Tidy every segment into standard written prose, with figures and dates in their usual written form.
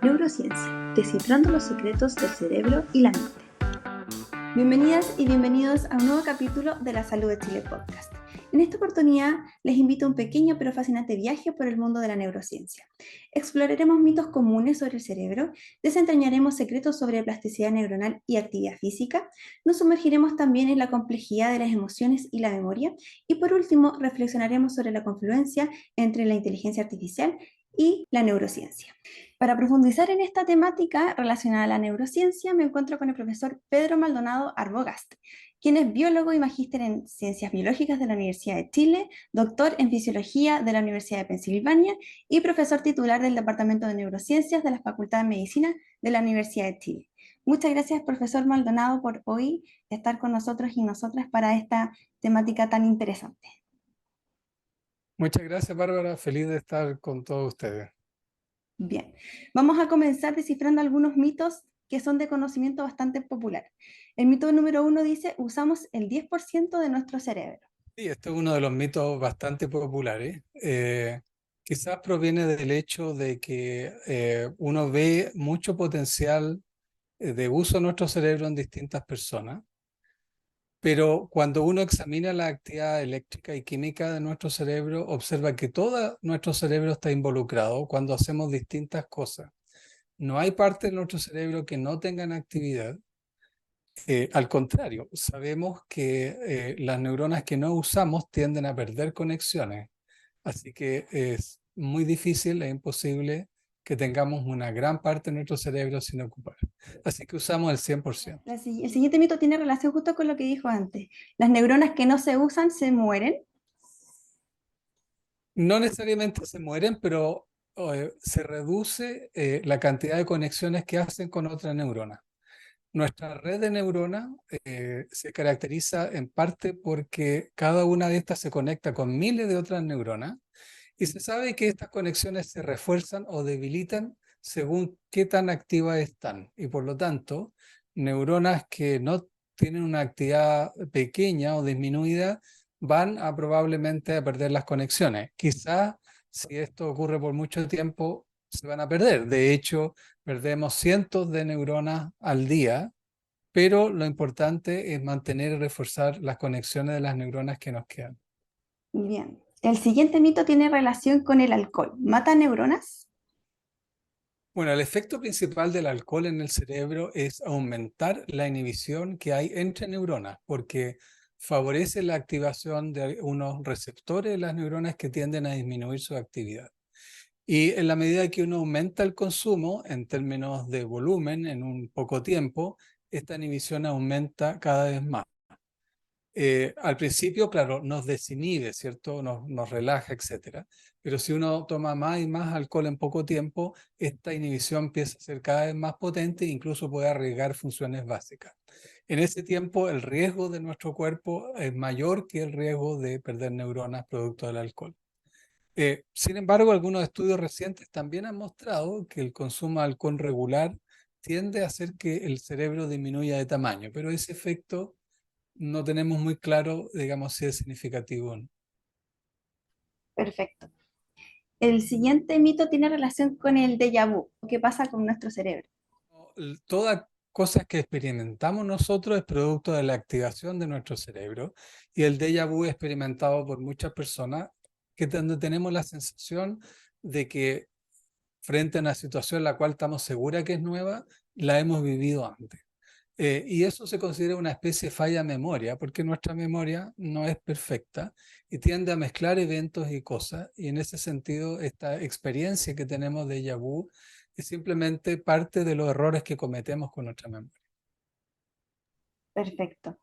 Neurociencia, descifrando los secretos del cerebro y la mente. Bienvenidas y bienvenidos a un nuevo capítulo de La Salud de Chile Podcast. En esta oportunidad les invito a un pequeño pero fascinante viaje por el mundo de la neurociencia. Exploraremos mitos comunes sobre el cerebro, desentrañaremos secretos sobre plasticidad neuronal y actividad física, nos sumergiremos también en la complejidad de las emociones y la memoria y por último reflexionaremos sobre la confluencia entre la inteligencia artificial y la neurociencia. Para profundizar en esta temática relacionada a la neurociencia, me encuentro con el profesor Pedro Maldonado Arbogast, quien es biólogo y magíster en Ciencias Biológicas de la Universidad de Chile, doctor en Fisiología de la Universidad de Pensilvania y profesor titular del Departamento de Neurociencias de la Facultad de Medicina de la Universidad de Chile. Muchas gracias, profesor Maldonado, por hoy estar con nosotros y nosotras para esta temática tan interesante. Muchas gracias, Bárbara. Feliz de estar con todos ustedes. Bien, vamos a comenzar descifrando algunos mitos que son de conocimiento bastante popular. El mito número 1 dice, usamos el 10% de nuestro cerebro. Sí, este es uno de los mitos bastante populares. Quizás proviene del hecho de que uno ve mucho potencial de uso de nuestro cerebro en distintas personas, pero cuando uno examina la actividad eléctrica y química de nuestro cerebro, observa que todo nuestro cerebro está involucrado cuando hacemos distintas cosas. No hay parte de nuestro cerebro que no tengan actividad. Al contrario, sabemos que las neuronas que no usamos tienden a perder conexiones, así que es muy difícil e imposible que tengamos una gran parte de nuestro cerebro sin ocupar. Así que usamos el 100%. El siguiente mito tiene relación justo con lo que dijo antes. Las neuronas que no se usan se mueren. No necesariamente se mueren, pero se reduce la cantidad de conexiones que hacen con otras neuronas. Nuestra red de neuronas se caracteriza en parte porque cada una de estas se conecta con miles de otras neuronas y se sabe que estas conexiones se refuerzan o debilitan según qué tan activas están. Y por lo tanto, neuronas que no tienen una actividad pequeña o disminuida van a probablemente a perder las conexiones. Quizás si esto ocurre por mucho tiempo, se van a perder. De hecho, perdemos cientos de neuronas al día, pero lo importante es mantener y reforzar las conexiones de las neuronas que nos quedan. Bien. El siguiente mito tiene relación con el alcohol. ¿Mata neuronas? Bueno, el efecto principal del alcohol en el cerebro es aumentar la inhibición que hay entre neuronas, porque favorece la activación de unos receptores de las neuronas que tienden a disminuir su actividad. Y en la medida que uno aumenta el consumo en términos de volumen en un poco tiempo, esta inhibición aumenta cada vez más. Al principio, claro, nos desinhibe, ¿cierto? Nos relaja, etcétera. Pero si uno toma más y más alcohol en poco tiempo, esta inhibición empieza a ser cada vez más potente e incluso puede arriesgar funciones básicas. En ese tiempo, el riesgo de nuestro cuerpo es mayor que el riesgo de perder neuronas producto del alcohol. Sin embargo, algunos estudios recientes también han mostrado que el consumo de alcohol regular tiende a hacer que el cerebro disminuya de tamaño, pero ese efecto no tenemos muy claro, digamos, si es significativo o no. Perfecto. El siguiente mito tiene relación con el déjà vu. ¿Qué pasa con nuestro cerebro? Toda cosa que experimentamos nosotros es producto de la activación de nuestro cerebro y el déjà vu es experimentado por muchas personas que donde tenemos la sensación de que frente a una situación en la cual estamos seguras que es nueva, la hemos vivido antes. Y eso se considera una especie de falla de memoria, porque nuestra memoria no es perfecta y tiende a mezclar eventos y cosas. Y en ese sentido, esta experiencia que tenemos de déjà vu es simplemente parte de los errores que cometemos con nuestra memoria. Perfecto.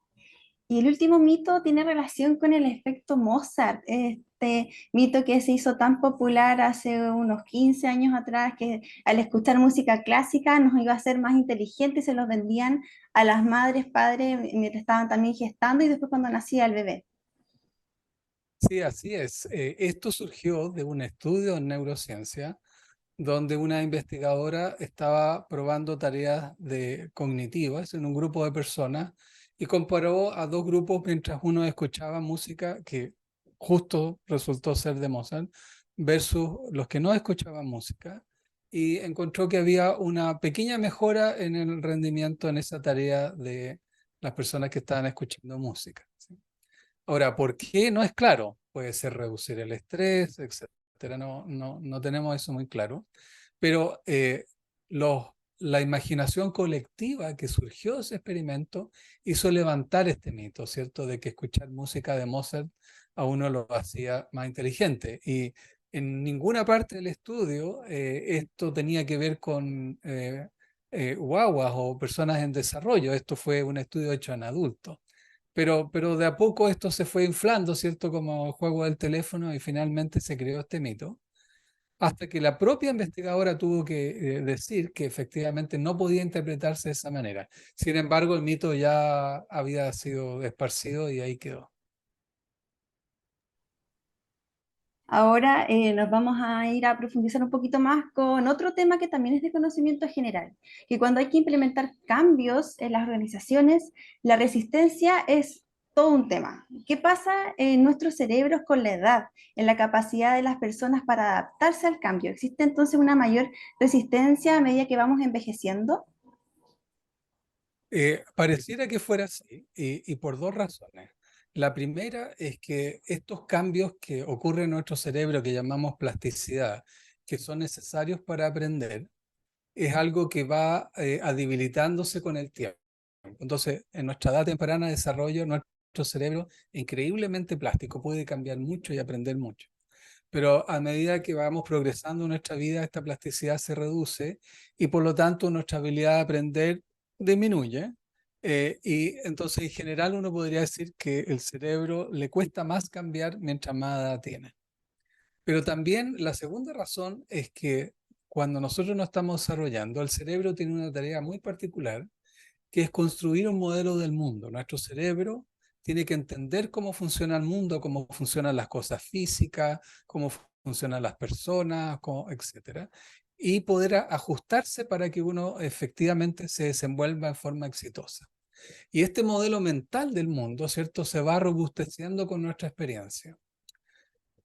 Y el último mito tiene relación con el efecto Mozart, este mito que se hizo tan popular hace unos 15 años atrás, que al escuchar música clásica nos iba a hacer más inteligentes y se los vendían a las madres, padres, mientras estaban también gestando y después cuando nacía el bebé. Sí, así es. Esto surgió de un estudio en neurociencia donde una investigadora estaba probando tareas cognitivas en un grupo de personas y comparó a dos grupos mientras uno escuchaba música que justo resultó ser de Mozart versus los que no escuchaban música. y encontró que había una pequeña mejora en el rendimiento en esa tarea de las personas que estaban escuchando música, ¿sí? Ahora, ¿por qué? No es claro. Puede ser reducir el estrés, etcétera. No tenemos eso muy claro. Pero los, la imaginación colectiva que surgió de ese experimento hizo levantar este mito, ¿cierto? De que escuchar música de Mozart a uno lo hacía más inteligente. Y en ninguna parte del estudio esto tenía que ver con guaguas o personas en desarrollo. Esto fue un estudio hecho en adultos. Pero de a poco esto se fue inflando, ¿cierto? Como el juego del teléfono y finalmente se creó este mito, hasta que la propia investigadora tuvo que decir que efectivamente no podía interpretarse de esa manera. Sin embargo, el mito ya había sido esparcido y ahí quedó. Ahora nos vamos a ir a profundizar un poquito más con otro tema que también es de conocimiento general, que cuando hay que implementar cambios en las organizaciones, la resistencia es todo un tema. ¿Qué pasa en nuestros cerebros con la edad, en la capacidad de las personas para adaptarse al cambio? ¿Existe entonces una mayor resistencia a medida que vamos envejeciendo? Pareciera que fuera así, y por dos razones. La primera es que estos cambios que ocurren en nuestro cerebro, que llamamos plasticidad, que son necesarios para aprender, es algo que va debilitándose con el tiempo. Entonces, en nuestra edad temprana de desarrollo, nuestro cerebro, increíblemente plástico, puede cambiar mucho y aprender mucho. Pero a medida que vamos progresando en nuestra vida, esta plasticidad se reduce y por lo tanto nuestra habilidad de aprender disminuye. Y entonces en general uno podría decir que el cerebro le cuesta más cambiar mientras más edad tiene. Pero también la segunda razón es que cuando nosotros nos estamos desarrollando, el cerebro tiene una tarea muy particular, que es construir un modelo del mundo. Nuestro cerebro tiene que entender cómo funciona el mundo, cómo funcionan las cosas físicas, cómo funcionan las personas, etcétera, y poder ajustarse para que uno efectivamente se desenvuelva en forma exitosa. Y este modelo mental del mundo, ¿cierto?, se va robusteciendo con nuestra experiencia.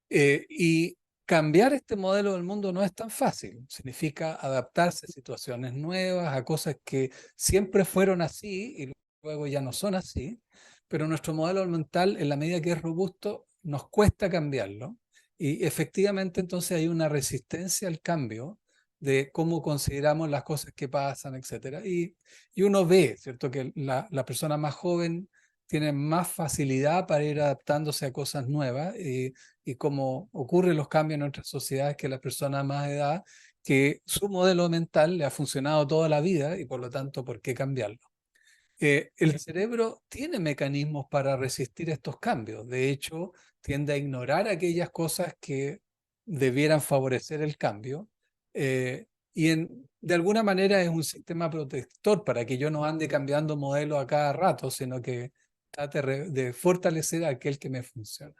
Y cambiar este modelo del mundo no es tan fácil. Significa adaptarse a situaciones nuevas, a cosas que siempre fueron así y luego ya no son así. Pero nuestro modelo mental, en la medida que es robusto, nos cuesta cambiarlo. Y efectivamente entonces hay una resistencia al cambio de cómo consideramos las cosas que pasan, etcétera. Y uno ve, ¿cierto?, que la persona más joven tiene más facilidad para ir adaptándose a cosas nuevas. Y como ocurren los cambios en nuestras sociedades, que las personas más de edad, que su modelo mental le ha funcionado toda la vida y por lo tanto, ¿por qué cambiarlo? El cerebro tiene mecanismos para resistir estos cambios. De hecho, tiende a ignorar aquellas cosas que debieran favorecer el cambio. Y de alguna manera es un sistema protector para que yo no ande cambiando modelo a cada rato, sino que trate de fortalecer aquel que me funciona.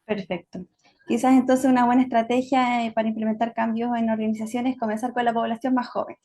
Perfecto. Quizás entonces una buena estrategia para implementar cambios en organizaciones es comenzar con la población más joven.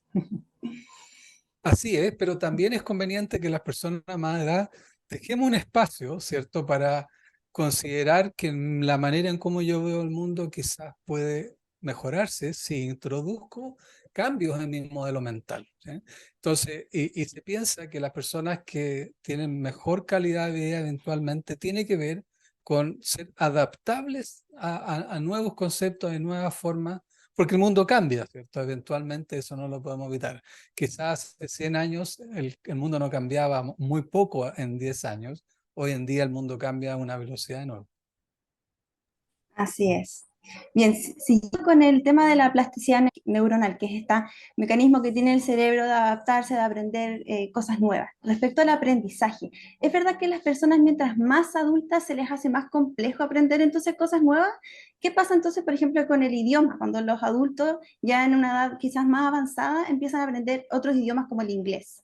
Así es, pero también es conveniente que las personas más de edad dejemos un espacio, ¿cierto?, para considerar que la manera en cómo yo veo el mundo quizás puede mejorarse si introduzco cambios en mi modelo mental, ¿sí? Entonces, y se piensa que las personas que tienen mejor calidad de vida eventualmente tiene que ver con ser adaptables a nuevos conceptos y nuevas formas, porque el mundo cambia, ¿cierto? Eventualmente eso no lo podemos evitar. Quizás hace 100 años el mundo no cambiaba muy poco en 10 años. Hoy en día el mundo cambia a una velocidad enorme. Así es. Bien, siguiendo con el tema de la plasticidad neuronal, que es este mecanismo que tiene el cerebro de adaptarse, de aprender cosas nuevas. Respecto al aprendizaje, ¿es verdad que las personas mientras más adultas se les hace más complejo aprender entonces cosas nuevas? ¿Qué pasa entonces, por ejemplo, con el idioma? Cuando los adultos ya en una edad quizás más avanzada empiezan a aprender otros idiomas como el inglés.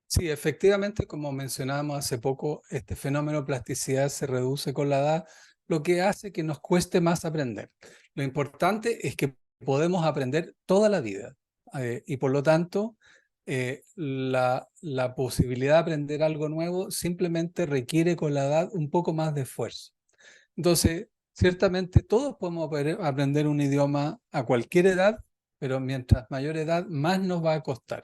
Sí, efectivamente, como mencionábamos hace poco, este fenómeno de plasticidad se reduce con la edad, lo que hace que nos cueste más aprender. Lo importante es que podemos aprender toda la vida y por lo tanto la posibilidad de aprender algo nuevo simplemente requiere con la edad un poco más de esfuerzo. Entonces, Ciertamente todos podemos aprender un idioma a cualquier edad, pero mientras mayor edad, más nos va a costar.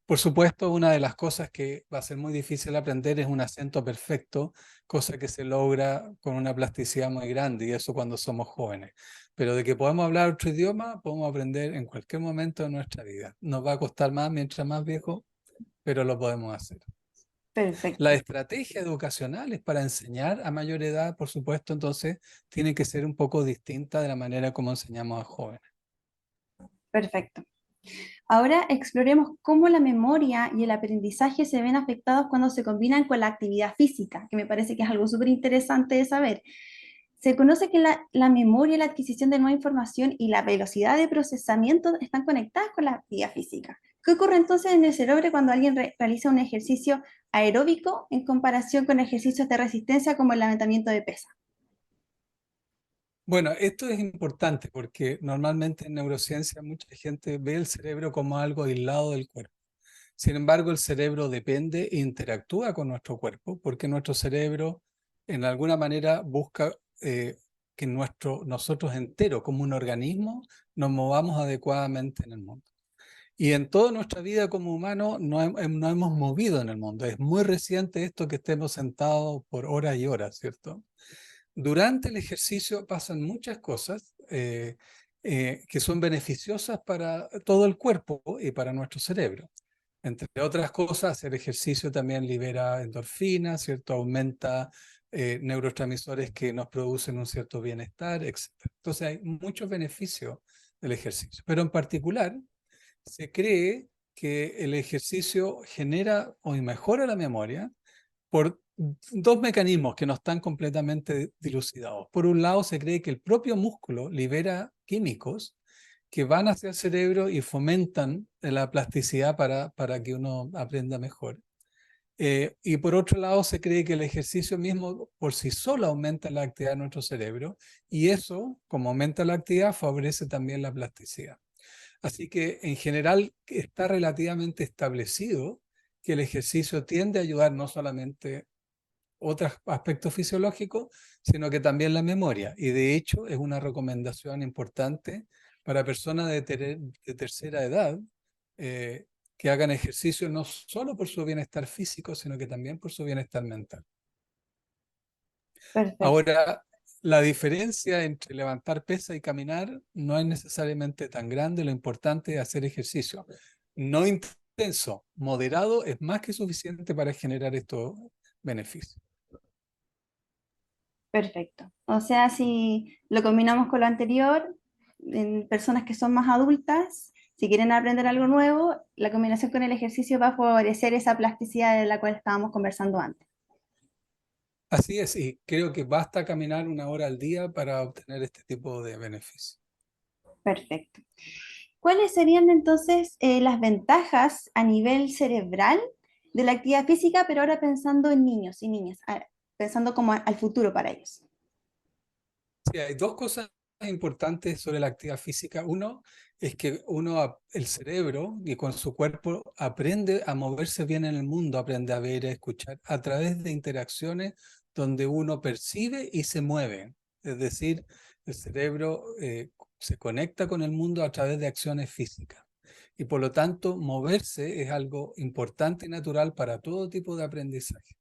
Por supuesto, una de las cosas que va a ser muy difícil aprender es un acento perfecto, cosa que se logra con una plasticidad muy grande, y eso cuando somos jóvenes. Pero de que podemos hablar otro idioma, podemos aprender en cualquier momento de nuestra vida. Nos va a costar más mientras más viejo, pero lo podemos hacer. Las Perfecto. estrategias educacionales para enseñar a mayor edad, por supuesto, entonces, tienen que ser un poco distintas de la manera como enseñamos a jóvenes. Perfecto. Ahora exploremos cómo la memoria y el aprendizaje se ven afectados cuando se combinan con la actividad física, que me parece que es algo súper interesante de saber. Se conoce que la memoria, la adquisición de nueva información y la velocidad de procesamiento están conectadas con la actividad física. ¿Qué ocurre entonces en el cerebro cuando alguien realiza un ejercicio aeróbico en comparación con ejercicios de resistencia como el levantamiento de pesas? Bueno, esto es importante porque normalmente en neurociencia mucha gente ve el cerebro como algo aislado del cuerpo. Sin embargo, el cerebro depende e interactúa con nuestro cuerpo porque nuestro cerebro en alguna manera busca que nosotros enteros, como un organismo, nos movamos adecuadamente en el mundo. Y en toda nuestra vida como humanos no hemos movido en el mundo. Es muy reciente esto que estemos sentados por horas y horas, ¿cierto? Durante el ejercicio pasan muchas cosas que son beneficiosas para todo el cuerpo y para nuestro cerebro. Entre otras cosas, hacer ejercicio también libera endorfinas, ¿cierto? Aumenta neurotransmisores que nos producen un cierto bienestar, etc. Entonces hay muchos beneficios del ejercicio. Pero en particular, se cree que el ejercicio genera o mejora la memoria por dos mecanismos que no están completamente dilucidados. Por un lado, se cree que el propio músculo libera químicos que van hacia el cerebro y fomentan la plasticidad para que uno aprenda mejor. Y por otro lado, se cree que el ejercicio mismo por sí solo aumenta la actividad de nuestro cerebro y eso, como aumenta la actividad, favorece también la plasticidad. Así que en general está relativamente establecido que el ejercicio tiende a ayudar no solamente otros aspectos fisiológicos, sino que también la memoria. Y de hecho es una recomendación importante para personas de tercera edad eh, que hagan ejercicio no solo por su bienestar físico, sino que también por su bienestar mental. Perfecto. Ahora, la diferencia entre levantar pesa y caminar no es necesariamente tan grande. Lo importante es hacer ejercicio. No intenso, moderado es más que suficiente para generar estos beneficios. Perfecto. O sea, si lo combinamos con lo anterior, en personas que son más adultas, si quieren aprender algo nuevo, la combinación con el ejercicio va a favorecer esa plasticidad de la cual estábamos conversando antes. Así es, y creo que basta caminar una hora al día para obtener este tipo de beneficios. Perfecto. ¿Cuáles serían entonces las ventajas a nivel cerebral de la actividad física, pero ahora pensando en niños y niñas, pensando como al futuro para ellos? Sí, hay dos cosas importantes sobre la actividad física. Uno es que el cerebro y con su cuerpo aprende a moverse bien en el mundo, aprende a ver, a escuchar a través de interacciones donde uno percibe y se mueve. Es decir, el cerebro se conecta con el mundo a través de acciones físicas. Y por lo tanto, moverse es algo importante y natural para todo tipo de aprendizaje.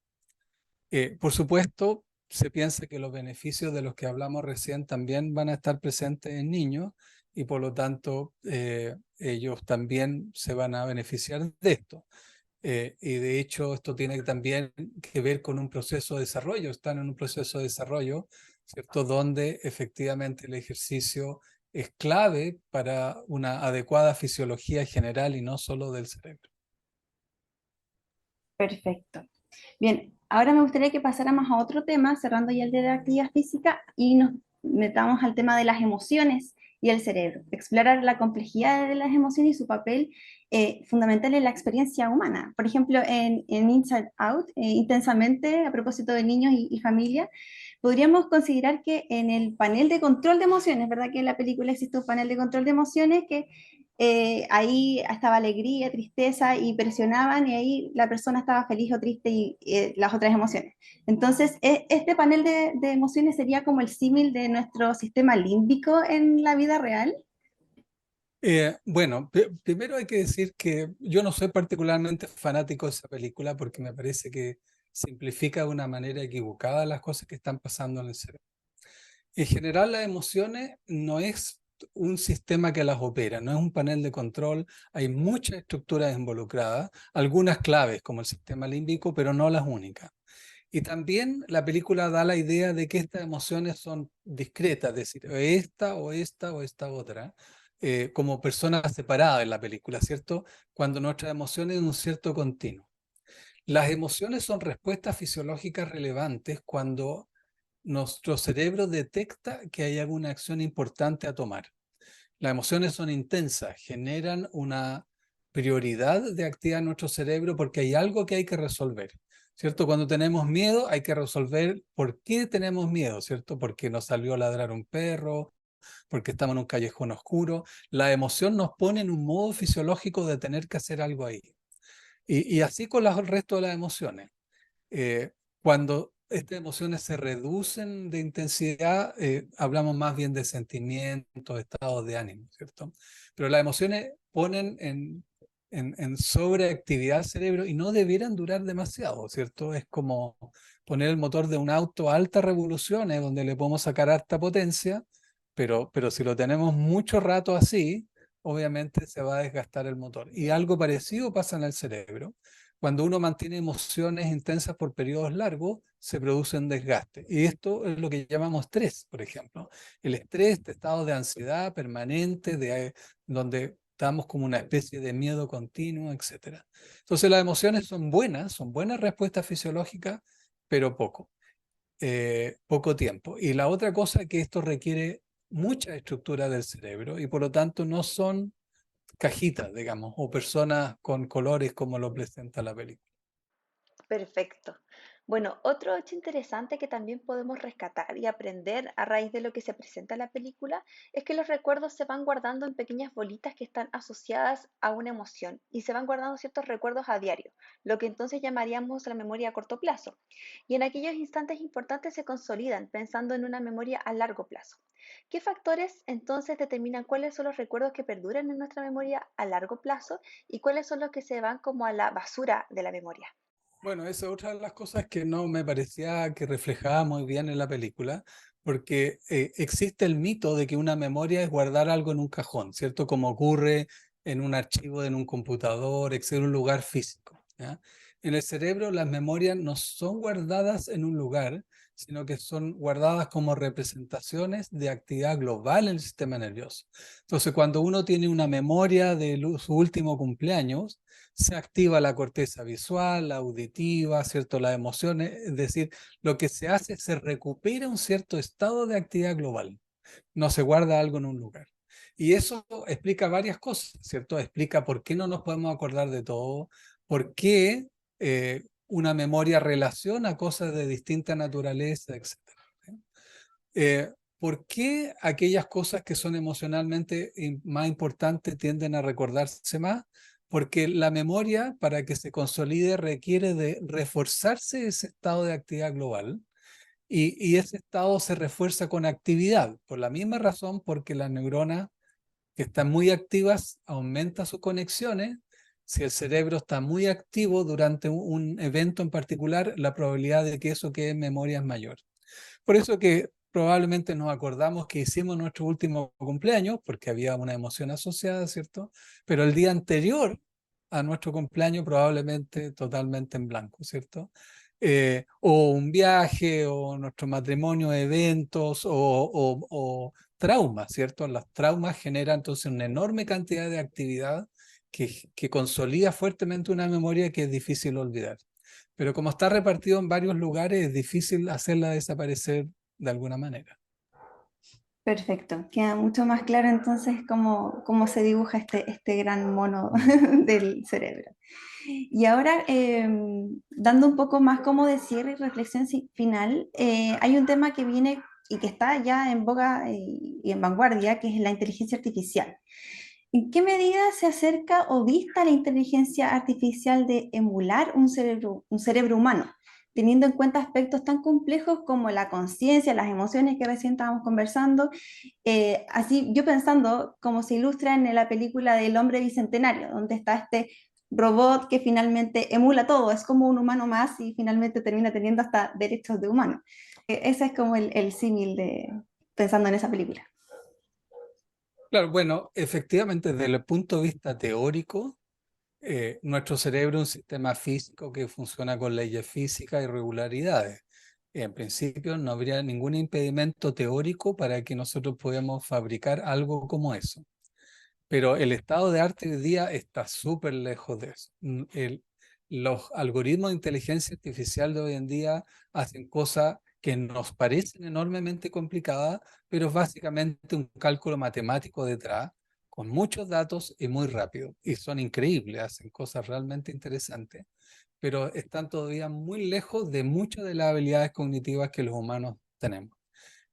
Por supuesto, se piensa que los beneficios de los que hablamos recién también van a estar presentes en niños y por lo tanto ellos también se van a beneficiar de esto. Y de hecho esto tiene también que ver con un proceso de desarrollo, están en un proceso de desarrollo, ¿cierto? Donde efectivamente el ejercicio es clave para una adecuada fisiología general y no solo del cerebro. Perfecto. Bien, ahora me gustaría que pasáramos a otro tema, cerrando ya el día de la actividad física, y nos metamos al tema de las emociones y el cerebro. Explorar la complejidad de las emociones y su papel fundamental en la experiencia humana. Por ejemplo, en Inside Out, intensamente, a propósito de niños y familia, podríamos considerar que en el panel de control de emociones, ¿verdad? Que en la película existe un panel de control de emociones que ahí estaba alegría, tristeza y presionaban y ahí la persona estaba feliz o triste y las otras emociones. Entonces, este panel de emociones sería como el símil de nuestro sistema límbico en la vida real. Bueno, primero hay que decir que yo no soy particularmente fanático de esa película porque me parece que simplifica de una manera equivocada las cosas que están pasando en el cerebro. En general, las emociones no es un sistema que las opera, no es un panel de control, hay muchas estructuras involucradas, algunas claves como el sistema límbico, pero no las únicas. Y también la película da la idea de que estas emociones son discretas, es decir, esta o esta o esta otra, como personas separadas en la película, ¿cierto? Cuando nuestras emociones en un cierto continuo. Las emociones son respuestas fisiológicas relevantes cuando nuestro cerebro detecta que hay alguna acción importante a tomar. Las emociones son intensas, generan una prioridad de actividad en nuestro cerebro porque hay algo que hay que resolver, ¿cierto? Cuando tenemos miedo hay que resolver por qué tenemos miedo, ¿cierto? Porque nos salió a ladrar un perro, porque estamos en un callejón oscuro. La emoción nos pone en un modo fisiológico de tener que hacer algo ahí. Y así con el resto de las emociones. Cuando estas emociones se reducen de intensidad, hablamos más bien de sentimientos, estados de ánimo, ¿cierto? Pero las emociones ponen en sobreactividad al cerebro y no debieran durar demasiado, ¿cierto? Es como poner el motor de un auto a altas revoluciones, donde le podemos sacar alta potencia, pero si lo tenemos mucho rato así, obviamente se va a desgastar el motor. Y algo parecido pasa en el cerebro. Cuando uno mantiene emociones intensas por periodos largos, se produce un desgaste. Y esto es lo que llamamos estrés, por ejemplo. El estrés, este estado de ansiedad permanente, donde estamos como una especie de miedo continuo, etcétera. Entonces las emociones son buenas respuestas fisiológicas, pero poco tiempo. Y la otra cosa es que esto requiere mucha estructura del cerebro y por lo tanto no son cajitas, digamos, o personas con colores como lo presenta la película. Perfecto. Bueno, otro hecho interesante que también podemos rescatar y aprender a raíz de lo que se presenta en la película es que los recuerdos se van guardando en pequeñas bolitas que están asociadas a una emoción y se van guardando ciertos recuerdos a diario, lo que entonces llamaríamos la memoria a corto plazo. Y en aquellos instantes importantes se consolidan pensando en una memoria a largo plazo. ¿Qué factores entonces determinan cuáles son los recuerdos que perduran en nuestra memoria a largo plazo y cuáles son los que se van como a la basura de la memoria? Bueno, esa es otra de las cosas que no me parecía que reflejaba muy bien en la película, porque existe el mito de que una memoria es guardar algo en un cajón, ¿cierto? Como ocurre en un archivo, en un computador, en un lugar físico, ¿ya? En el cerebro las memorias no son guardadas en un lugar, sino que son guardadas como representaciones de actividad global en el sistema nervioso. Entonces, cuando uno tiene una memoria de su último cumpleaños, se activa la corteza visual, la auditiva, ¿cierto? Las emociones, es decir, lo que se hace es se recupera un cierto estado de actividad global, no se guarda algo en un lugar. Y eso explica varias cosas, ¿cierto? Explica por qué no nos podemos acordar de todo, por qué una memoria relaciona cosas de distinta naturaleza, etcétera. Eh, ¿Por qué aquellas cosas que son emocionalmente más importantes tienden a recordarse más? Porque la memoria, para que se consolide, requiere de reforzarse ese estado de actividad global y ese estado se refuerza con actividad, por la misma razón porque las neuronas que están muy activas aumentan sus conexiones. Si el cerebro está muy activo durante un evento en particular, la probabilidad de que eso quede en memoria es mayor. Por eso que probablemente nos acordamos que hicimos nuestro último cumpleaños, porque había una emoción asociada, ¿cierto? Pero el día anterior a nuestro cumpleaños probablemente totalmente en blanco, ¿cierto? O un viaje, o nuestro matrimonio, eventos, o traumas, ¿cierto? Los traumas generan entonces una enorme cantidad de actividad que consolida fuertemente una memoria que es difícil olvidar. Pero como está repartido en varios lugares, es difícil hacerla desaparecer de alguna manera. Perfecto, queda mucho más claro entonces cómo se dibuja este gran mono del cerebro. Y ahora, dando un poco más como de cierre y reflexión final, hay un tema que viene y que está ya en boga y en vanguardia, que es la inteligencia artificial. ¿En qué medida se acerca o dista la inteligencia artificial de emular un cerebro humano, teniendo en cuenta aspectos tan complejos como la conciencia, las emociones que recién estábamos conversando? Así yo pensando, como se ilustra en la película del hombre bicentenario, donde está este robot que finalmente emula todo, es como un humano más y finalmente termina teniendo hasta derechos de humano. Ese es como el símil de pensando en esa película. Claro, bueno, efectivamente, desde el punto de vista teórico, nuestro cerebro es un sistema físico que funciona con leyes físicas y regularidades. En principio, no habría ningún impedimento teórico para que nosotros podamos fabricar algo como eso. Pero el estado de arte hoy día está súper lejos de eso. Los algoritmos de inteligencia artificial de hoy en día hacen cosas que nos parecen enormemente complicadas, pero es básicamente un cálculo matemático detrás, con muchos datos y muy rápido. Y son increíbles, hacen cosas realmente interesantes, pero están todavía muy lejos de muchas de las habilidades cognitivas que los humanos tenemos.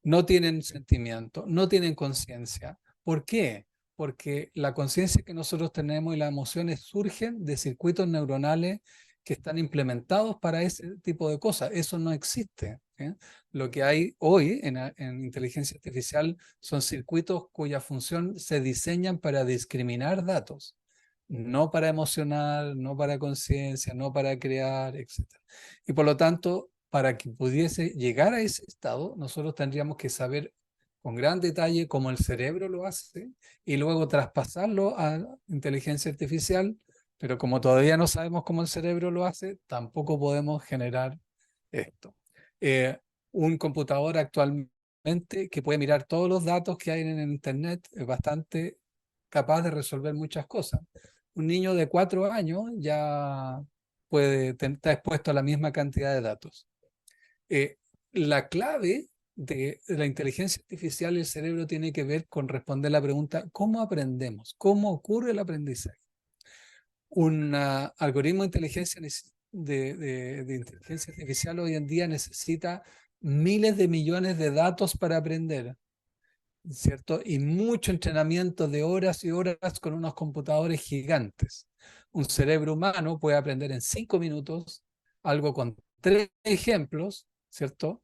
No tienen sentimiento, no tienen conciencia. ¿Por qué? Porque la conciencia que nosotros tenemos y las emociones surgen de circuitos neuronales que están implementados para ese tipo de cosas. Eso no existe. ¿Eh? Lo que hay hoy en inteligencia artificial son circuitos cuya función se diseñan para discriminar datos, no para emocionar, no para conciencia, no para crear, etc. Y por lo tanto, para que pudiese llegar a ese estado, nosotros tendríamos que saber con gran detalle cómo el cerebro lo hace y luego traspasarlo a inteligencia artificial, pero como todavía no sabemos cómo el cerebro lo hace, tampoco podemos generar esto. Eh, un computador actualmente que puede mirar todos los datos que hay en el Internet es bastante capaz de resolver muchas cosas. Un niño de 4 años ya puede estar expuesto a la misma cantidad de datos. Eh, la clave de la inteligencia artificial y el cerebro tiene que ver con responder la pregunta, ¿cómo aprendemos? ¿Cómo ocurre el aprendizaje? Un algoritmo de inteligencia, de inteligencia artificial hoy en día necesita miles de millones de datos para aprender, ¿cierto? Y mucho entrenamiento de horas y horas con unos computadores gigantes. Un cerebro humano puede aprender en 5 minutos algo con 3 ejemplos, ¿cierto?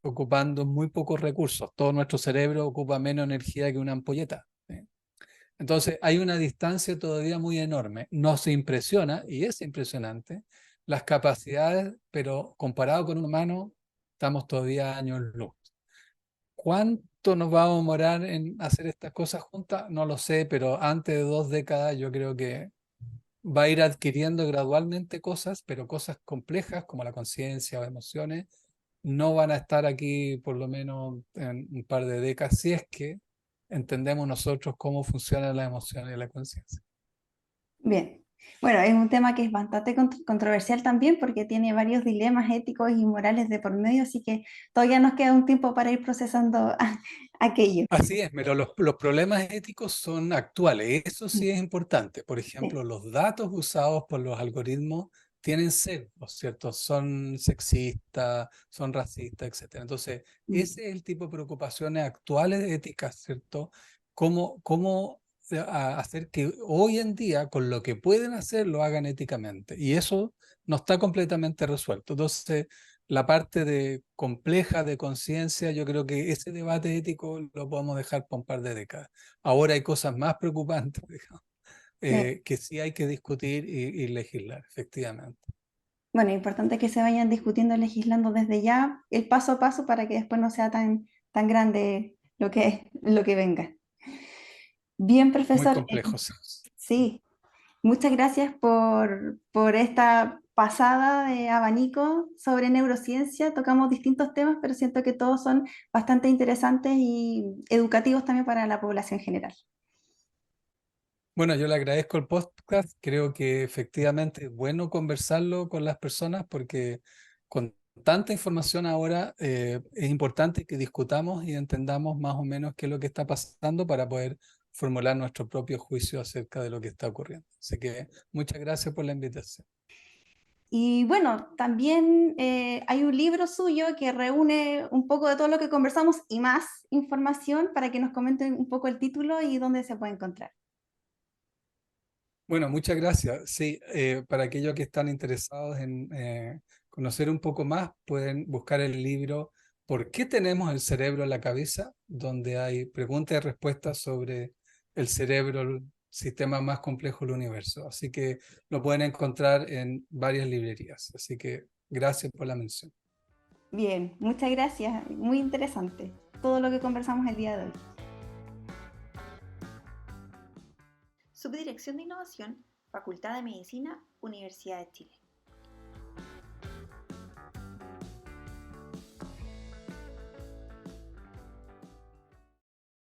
Ocupando muy pocos recursos. Todo nuestro cerebro ocupa menos energía que una ampolleta. ¿Sí? Entonces hay una distancia todavía muy enorme. Nos impresiona, y es impresionante, las capacidades, pero comparado con un humano, estamos todavía años luz. ¿Cuánto nos vamos a demorar en hacer estas cosas juntas? No lo sé, pero antes de 2 décadas yo creo que va a ir adquiriendo gradualmente cosas, pero cosas complejas como la conciencia o emociones no van a estar aquí por lo menos en un par de décadas, si es que entendemos nosotros cómo funcionan las emociones y la conciencia. Bien. Bueno, es un tema que es bastante controversial también porque tiene varios dilemas éticos y morales de por medio, así que todavía nos queda un tiempo para ir procesando aquello. Así es, pero los problemas éticos son actuales, eso sí es importante. Por ejemplo, Sí. los datos usados por los algoritmos tienen sesgos, ¿cierto? Son sexistas, son racistas, etcétera. Entonces, Mm. ese es el tipo de preocupaciones actuales éticas, ¿cierto? ¿Cómo hacer que hoy en día, con lo que pueden hacer, lo hagan éticamente? Y eso no está completamente resuelto. Entonces, la parte de compleja de conciencia, yo creo que ese debate ético lo podemos dejar por un par de décadas. Ahora hay cosas más preocupantes, digamos, Sí. que sí hay que discutir y legislar, efectivamente. Bueno, es importante que se vayan discutiendo y legislando desde ya el paso a paso para que después no sea tan grande lo que venga. Bien, Muy profesor, complejos. sí, muchas gracias por esta pasada de abanico sobre neurociencia. Tocamos distintos temas, pero siento que todos son bastante interesantes y educativos también para la población general. Bueno, yo le agradezco el podcast. Creo que efectivamente es bueno conversarlo con las personas porque con tanta información ahora es importante que discutamos y entendamos más o menos qué es lo que está pasando para poder formular nuestro propio juicio acerca de lo que está ocurriendo. Así que muchas gracias por la invitación. Y bueno, también hay un libro suyo que reúne un poco de todo lo que conversamos y más información para que nos comenten un poco el título y dónde se puede encontrar. Bueno, muchas gracias. Sí, para aquellos que están interesados en conocer un poco más, pueden buscar el libro ¿Por qué tenemos el cerebro en la cabeza?, donde hay preguntas y respuestas sobre el cerebro, el sistema más complejo del universo. Así que lo pueden encontrar en varias librerías. Así que gracias por la mención. Bien, muchas gracias. Muy interesante todo lo que conversamos el día de hoy. Subdirección de Innovación, Facultad de Medicina, Universidad de Chile.